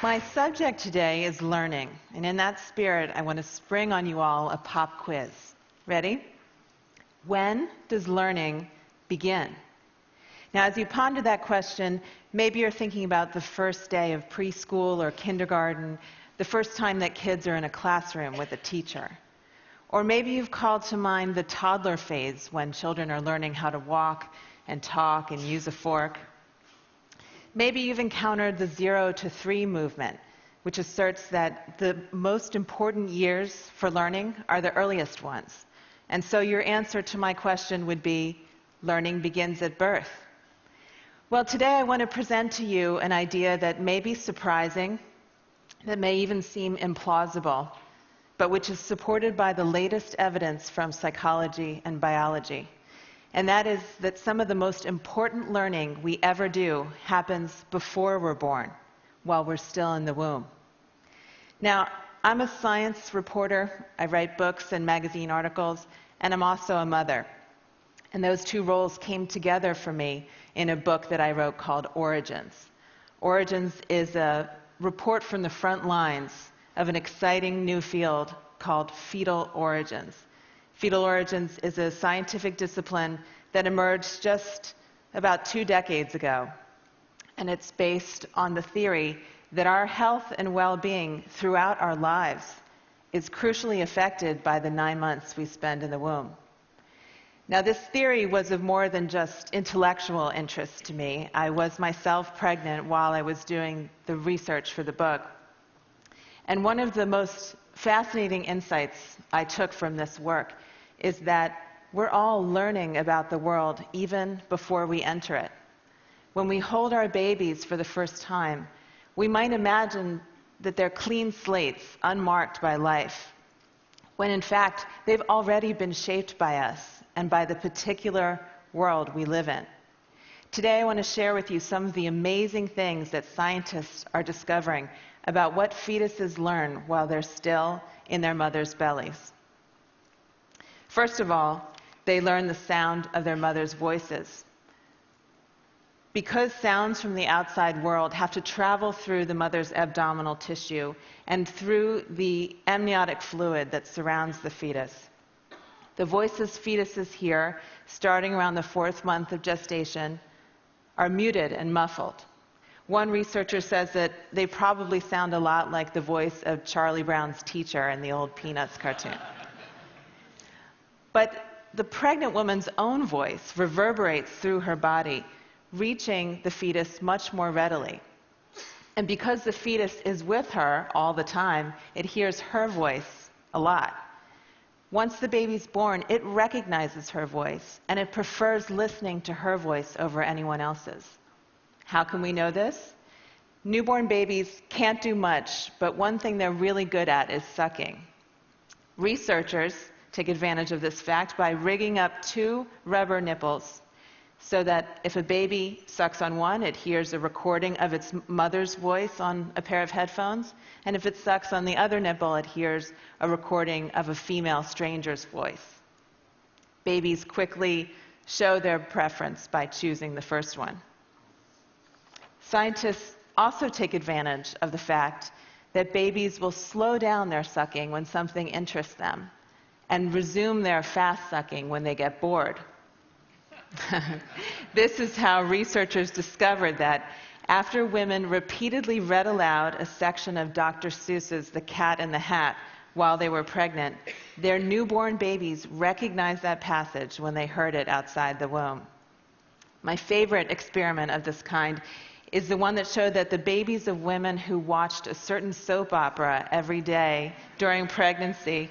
My subject today is learning, and in that spirit, I want to spring on you all a pop quiz. Ready? When does learning begin? Now, as you ponder that question, maybe you're thinking about the first day of preschool or kindergarten, the first time that kids are in a classroom with a teacher. Or maybe you've called to mind the toddler phase when children are learning how to walk and talk and use a fork. Maybe you've encountered the 0 to 3 movement, which asserts that the most important years for learning are the earliest ones. And so your answer to my question would be, learning begins at birth. Well, today I want to present to you an idea that may be surprising, that may even seem implausible, but which is supported by the latest evidence from psychology and biology. And that is that some of the most important learning we ever do happens before we're born, while we're still in the womb. Now, I'm a science reporter. I write books and magazine articles, and I'm also a mother. And those two roles came together for me in a book that I wrote called Origins. Origins is a report from the front lines of an exciting new field called fetal origins. Fetal origins is a scientific discipline that emerged just about 2 decades ago. And it's based on the theory that our health and well-being throughout our lives is crucially affected by the 9 months we spend in the womb. Now, this theory was of more than just intellectual interest to me. I was myself pregnant while I was doing the research for the book. And one of the most fascinating insights I took from this work is that we're all learning about the world even before we enter it. When we hold our babies for the first time, we might imagine that they're clean slates, unmarked by life, when in fact they've already been shaped by us and by the particular world we live in. Today I want to share with you some of the amazing things that scientists are discovering about what fetuses learn while they're still in their mother's bellies. First of all, they learn the sound of their mother's voices. Because sounds from the outside world have to travel through the mother's abdominal tissue and through the amniotic fluid that surrounds the fetus. The voices fetuses hear, starting around the 4th month of gestation, are muted and muffled. One researcher says that they probably sound a lot like the voice of Charlie Brown's teacher in the old Peanuts cartoon. But the pregnant woman's own voice reverberates through her body, reaching the fetus much more readily. And because the fetus is with her all the time, it hears her voice a lot. Once the baby's born, it recognizes her voice, and it prefers listening to her voice over anyone else's. How can we know this? Newborn babies can't do much, but one thing they're really good at is sucking. Researchers take advantage of this fact by rigging up 2 rubber nipples so that if a baby sucks on one, it hears a recording of its mother's voice on a pair of headphones, and if it sucks on the other nipple, it hears a recording of a female stranger's voice. Babies quickly show their preference by choosing the first one. Scientists also take advantage of the fact that babies will slow down their sucking when something interests them and resume their fast sucking when they get bored. This is how researchers discovered that after women repeatedly read aloud a section of Dr. Seuss's The Cat in the Hat while they were pregnant, their newborn babies recognized that passage when they heard it outside the womb. My favorite experiment of this kind is the one that showed that the babies of women who watched a certain soap opera every day during pregnancy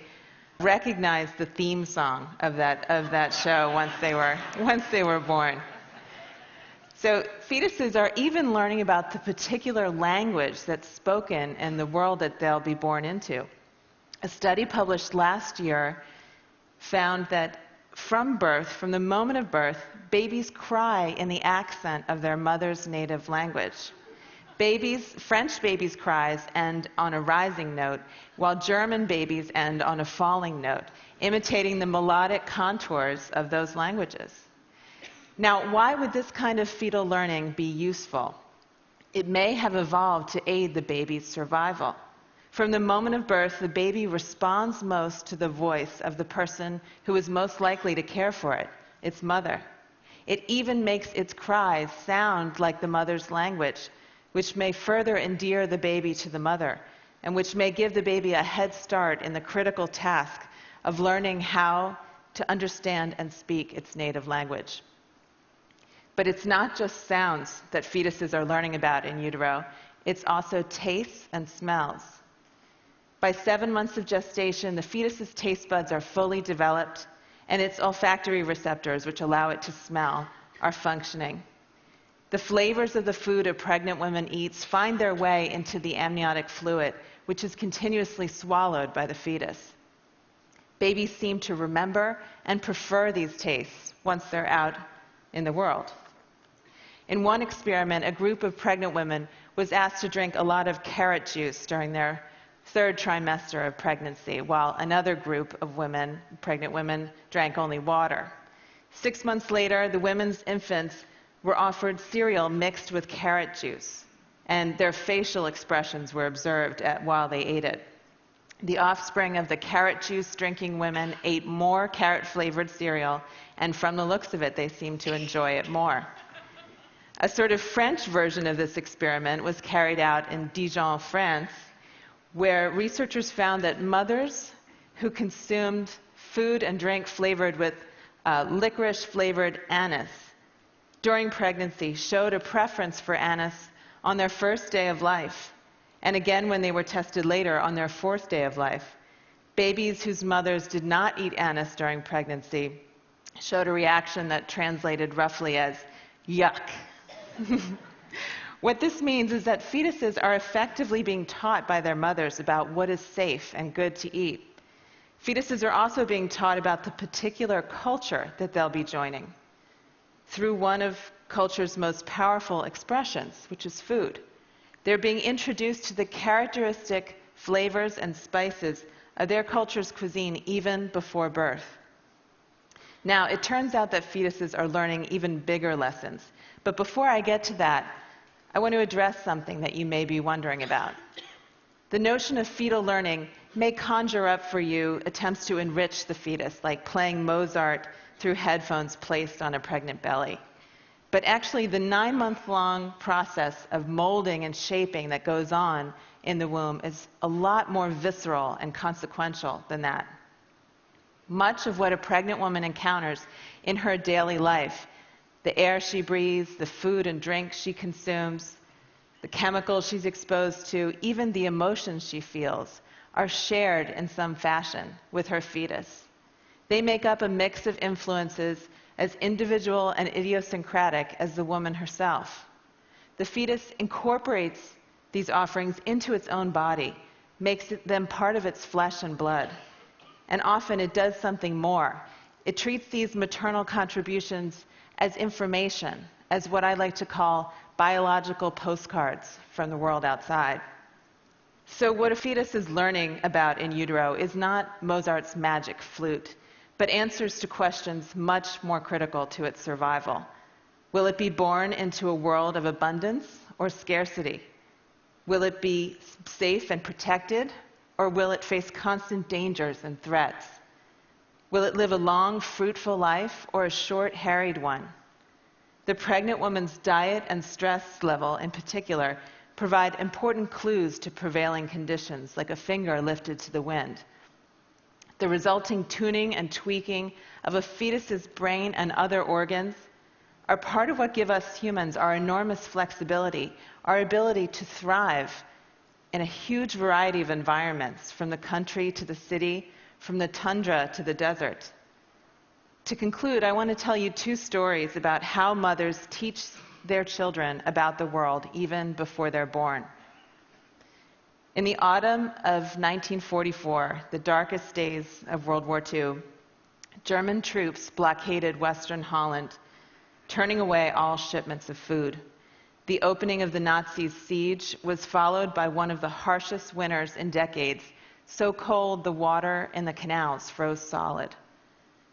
recognized the theme song of that show once they were born. So fetuses are even learning about the particular language that's spoken in the world that they'll be born into. A study published last year found that from birth, from the moment of birth, babies cry in the accent of their mother's native language. French babies cries end on a rising note, while German babies end on a falling note, imitating the melodic contours of those languages. Now, why would this kind of fetal learning be useful? It may have evolved to aid the baby's survival. From the moment of birth, the baby responds most to the voice of the person who is most likely to care for it, its mother. It even makes its cries sound like the mother's language, which may further endear the baby to the mother, and which may give the baby a head start in the critical task of learning how to understand and speak its native language. But it's not just sounds that fetuses are learning about in utero, it's also tastes and smells. By 7 months of gestation, the fetus's taste buds are fully developed, and its olfactory receptors, which allow it to smell, are functioning. The flavors of the food a pregnant woman eats find their way into the amniotic fluid, which is continuously swallowed by the fetus. Babies seem to remember and prefer these tastes once they're out in the world. In one experiment, a group of pregnant women was asked to drink a lot of carrot juice during their 3rd trimester of pregnancy, while another group of women, pregnant women, drank only water. 6 months later, the women's infants were offered cereal mixed with carrot juice, and their facial expressions were observed while they ate it. The offspring of the carrot juice drinking women ate more carrot-flavored cereal, and from the looks of it, they seemed to enjoy it more. A sort of French version of this experiment was carried out in Dijon, France, where researchers found that mothers who consumed food and drink flavored with licorice-flavored anise during pregnancy showed a preference for anise on their 1st day of life, and again when they were tested later on their 4th day of life. Babies whose mothers did not eat anise during pregnancy showed a reaction that translated roughly as yuck. What this means is that fetuses are effectively being taught by their mothers about what is safe and good to eat. Fetuses are also being taught about the particular culture that they'll be joining through one of culture's most powerful expressions, which is food. They're being introduced to the characteristic flavors and spices of their culture's cuisine even before birth. Now, it turns out that fetuses are learning even bigger lessons. But before I get to that, I want to address something that you may be wondering about. The notion of fetal learning may conjure up for you attempts to enrich the fetus, like playing Mozart through headphones placed on a pregnant belly. But actually, the 9-month-long process of molding and shaping that goes on in the womb is a lot more visceral and consequential than that. Much of what a pregnant woman encounters in her daily life, the air she breathes, the food and drink she consumes, the chemicals she's exposed to, even the emotions she feels, are shared in some fashion with her fetus. They make up a mix of influences as individual and idiosyncratic as the woman herself. The fetus incorporates these offerings into its own body, makes them part of its flesh and blood. And often it does something more. It treats these maternal contributions as information, as what I like to call biological postcards from the world outside. So what a fetus is learning about in utero is not Mozart's magic flute, but answers to questions much more critical to its survival. Will it be born into a world of abundance or scarcity? Will it be safe and protected, or will it face constant dangers and threats? Will it live a long, fruitful life or a short, harried one? The pregnant woman's diet and stress level in particular provide important clues to prevailing conditions, like a finger lifted to the wind. The resulting tuning and tweaking of a fetus's brain and other organs are part of what give us humans our enormous flexibility, our ability to thrive in a huge variety of environments, from the country to the city, from the tundra to the desert. To conclude, I want to tell you 2 stories about how mothers teach their children about the world even before they're born. In the autumn of 1944, the darkest days of World War II, German troops blockaded Western Holland, turning away all shipments of food. The opening of the Nazis' siege was followed by one of the harshest winters in decades, so cold the water in the canals froze solid.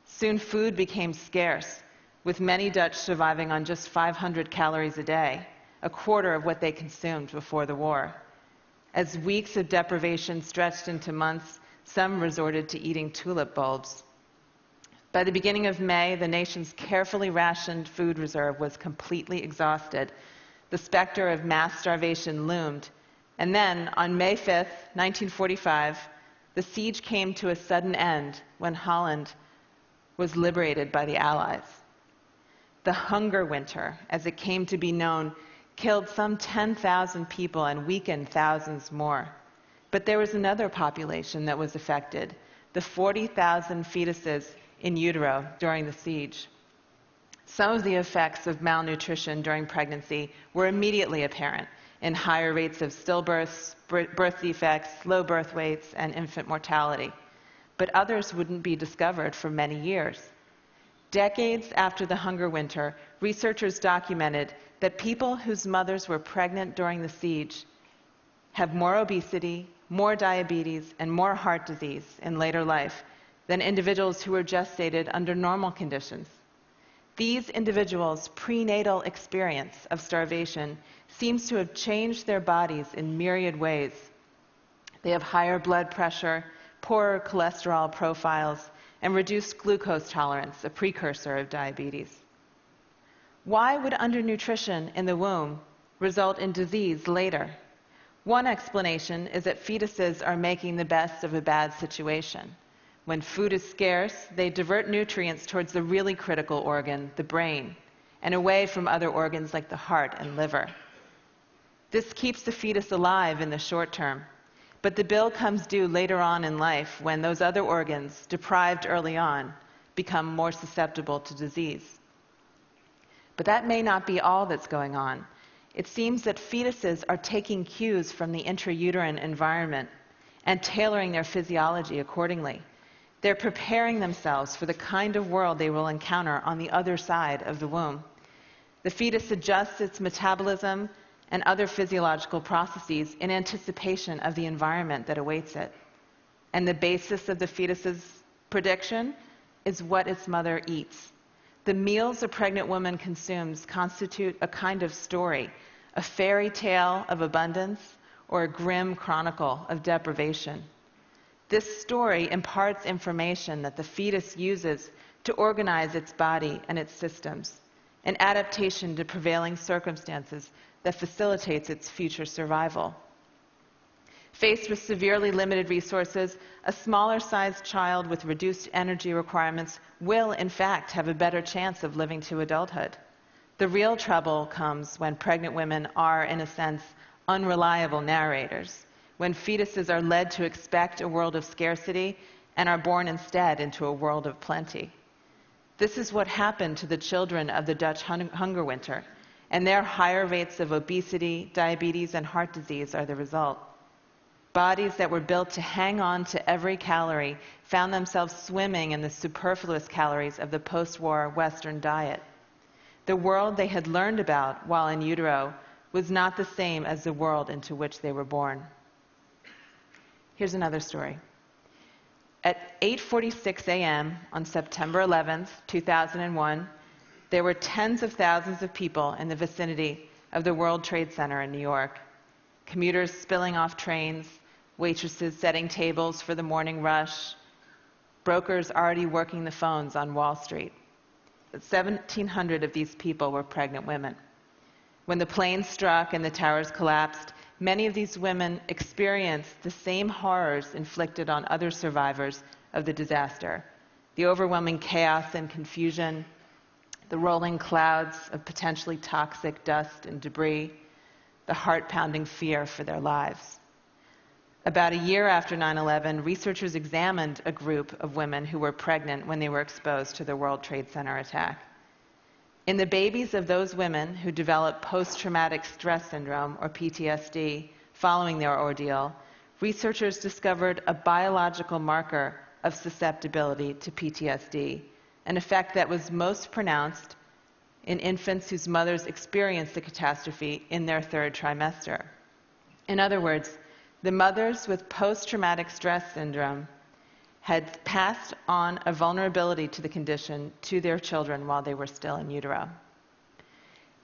Soon food became scarce, with many Dutch surviving on just 500 calories a day, a quarter of what they consumed before the war. As weeks of deprivation stretched into months, some resorted to eating tulip bulbs. By the beginning of May, the nation's carefully rationed food reserve was completely exhausted. The specter of mass starvation loomed. And then, on May 5th, 1945, the siege came to a sudden end when Holland was liberated by the Allies. The hunger winter, as it came to be known, killed some 10,000 people and weakened thousands more. But there was another population that was affected, the 40,000 fetuses in utero during the siege. Some of the effects of malnutrition during pregnancy were immediately apparent in higher rates of stillbirths, birth defects, low birth weights, and infant mortality. But others wouldn't be discovered for many years. Decades after the hunger winter, researchers documented that people whose mothers were pregnant during the siege have more obesity, more diabetes, and more heart disease in later life than individuals who were gestated under normal conditions. These individuals' prenatal experience of starvation seems to have changed their bodies in myriad ways. They have higher blood pressure, poorer cholesterol profiles, and reduced glucose tolerance, a precursor of diabetes. Why would undernutrition in the womb result in disease later? One explanation is that fetuses are making the best of a bad situation. When food is scarce, they divert nutrients towards the really critical organ, the brain, and away from other organs like the heart and liver. This keeps the fetus alive in the short term, but the bill comes due later on in life when those other organs, deprived early on, become more susceptible to disease. But that may not be all that's going on. It seems that fetuses are taking cues from the intrauterine environment and tailoring their physiology accordingly. They're preparing themselves for the kind of world they will encounter on the other side of the womb. The fetus adjusts its metabolism and other physiological processes in anticipation of the environment that awaits it. And the basis of the fetus's prediction is what its mother eats. The meals a pregnant woman consumes constitute a kind of story, a fairy tale of abundance or a grim chronicle of deprivation. This story imparts information that the fetus uses to organize its body and its systems, an adaptation to prevailing circumstances that facilitates its future survival. Faced with severely limited resources, a smaller-sized child with reduced energy requirements will, in fact, have a better chance of living to adulthood. The real trouble comes when pregnant women are, in a sense, unreliable narrators, when fetuses are led to expect a world of scarcity and are born instead into a world of plenty. This is what happened to the children of the Dutch hunger winter, and their higher rates of obesity, diabetes, and heart disease are the result. Bodies that were built to hang on to every calorie found themselves swimming in the superfluous calories of the post-war Western diet. The world they had learned about while in utero was not the same as the world into which they were born. Here's another story. At 8:46 a.m. on September 11th, 2001, there were tens of thousands of people in the vicinity of the World Trade Center in New York. Commuters spilling off trains, waitresses setting tables for the morning rush, brokers already working the phones on Wall Street. 1,700 of these people were pregnant women. When the planes struck and the towers collapsed, many of these women experienced the same horrors inflicted on other survivors of the disaster. The overwhelming chaos and confusion, the rolling clouds of potentially toxic dust and debris, the heart-pounding fear for their lives. About a year after 9/11, researchers examined a group of women who were pregnant when they were exposed to the World Trade Center attack. In the babies of those women who developed post-traumatic stress syndrome, or PTSD, following their ordeal, researchers discovered a biological marker of susceptibility to PTSD, an effect that was most pronounced in infants whose mothers experienced the catastrophe in their third trimester. In other words, the mothers with post-traumatic stress syndrome had passed on a vulnerability to the condition to their children while they were still in utero.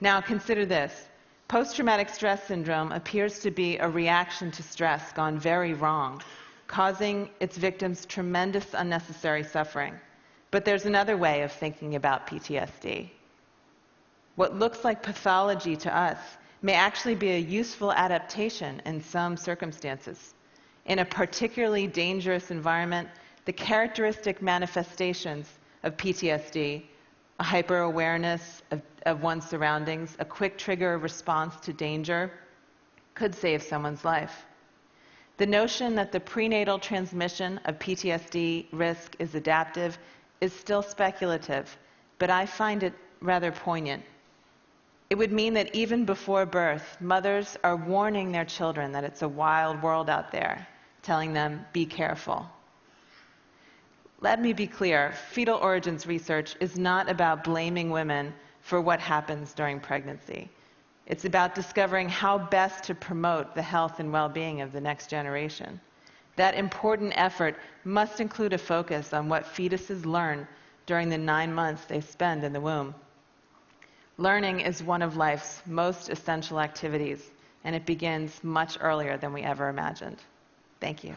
Now consider this. Post-traumatic stress syndrome appears to be a reaction to stress gone very wrong, causing its victims tremendous unnecessary suffering. But there's another way of thinking about PTSD. What looks like pathology to us may actually be a useful adaptation in some circumstances. In a particularly dangerous environment, the characteristic manifestations of PTSD, a hyper-awareness of one's surroundings, a quick trigger response to danger, could save someone's life. The notion that the prenatal transmission of PTSD risk is adaptive is still speculative, but I find it rather poignant. It would mean that even before birth, mothers are warning their children that it's a wild world out there, telling them, be careful. Let me be clear, fetal origins research is not about blaming women for what happens during pregnancy. It's about discovering how best to promote the health and well-being of the next generation. That important effort must include a focus on what fetuses learn during the 9 months they spend in the womb. Learning is one of life's most essential activities, and it begins much earlier than we ever imagined. Thank you.